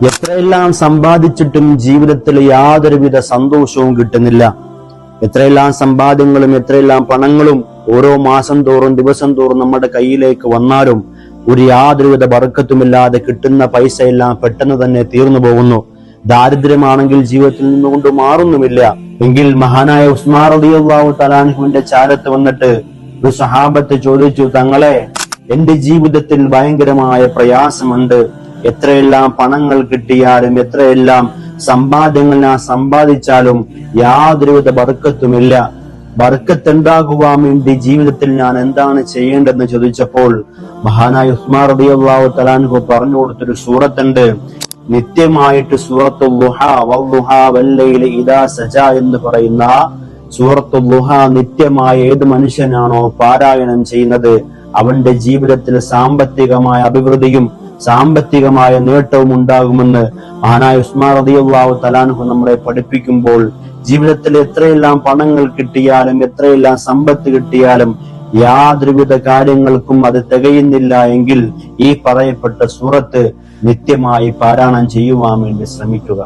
എത്രയെല്ലാം സമ്പാദിച്ചിട്ടും ജീവിതത്തിൽ യാതൊരുവിധ സന്തോഷവും കിട്ടുന്നില്ല. എത്രയെല്ലാം സമ്പാദ്യങ്ങളും എത്രയെല്ലാം പണങ്ങളും ഓരോ മാസം തോറും ദിവസം തോറും നമ്മുടെ കയ്യിലേക്ക് വന്നാലും യാതൊരുവിധ ബർക്കത്തുമില്ലാതെ കിട്ടുന്ന പൈസ എല്ലാം പെട്ടെന്ന് തന്നെ തീർന്നു പോകുന്നു. ദാരിദ്ര്യമാണെങ്കിൽ ജീവിതത്തിൽ നിന്നുകൊണ്ട് മാറുന്നുമില്ല. എങ്കിൽ മഹാനായ ഉസ്മാൻ റളിയല്ലാഹു തആല അൻഹുവിന്റെ ചാരത്ത് വന്നിട്ട് ഒരു സഹാബത്ത് ചോദിച്ചു, തങ്ങളെ, എന്റെ ജീവിതത്തിൽ ഭയങ്കരമായ പ്രയാസമുണ്ട്. എത്രയെല്ലാം പണങ്ങൾ കിട്ടിയാലും എത്രയെല്ലാം സമ്പാദ്യങ്ങൾ ഞാൻ സമ്പാദിച്ചാലും യാതൊരുവിധ ബർക്കത്തുമില്ല. ബർക്കത്ത് ഉണ്ടാകുവാൻ വേണ്ടി ജീവിതത്തിൽ ഞാൻ എന്താണ് ചെയ്യേണ്ടതെന്ന് ചോദിച്ചപ്പോൾ മഹാനായ ഉസ്മാൻ റളിയല്ലാഹു തആല അൻഹു പറഞ്ഞു കൊടുത്തൊരു സൂറത്തുണ്ട്. നിത്യമായിട്ട് സൂറത്തുൽ ദുഹാ വദ്ദുഹാ വല്ലൈലി ഇദാ സജാ എന്ന് പറയുന്ന സൂറത്തുൽ ദുഹാ നിത്യമായ ഏത് മനുഷ്യനാണോ പാരായണം ചെയ്യുന്നത് അവന്റെ ജീവിതത്തിൽ സാമ്പത്തികമായ അഭിവൃദ്ധിയും സാമ്പത്തികമായ നേട്ടവും ഉണ്ടാകുമെന്ന് മഹാനായ ഉസ്മാൻ റളിയല്ലാഹു തആല അൻഹു നമ്മളെ പഠിപ്പിക്കുമ്പോൾ ജീവിതത്തിൽ എത്രയെല്ലാം പണങ്ങൾ കിട്ടിയാലും എത്രയെല്ലാം സമ്പത്ത് കിട്ടിയാലും യാതൊരുവിധ കാര്യങ്ങൾക്കും അത് തികയുന്നില്ല എങ്കിൽ ഈ പറയപ്പെട്ട സൂറത്ത് നിത്യമായി പാരായണം ചെയ്യുവാൻ വേണ്ടി ശ്രമിക്കുക.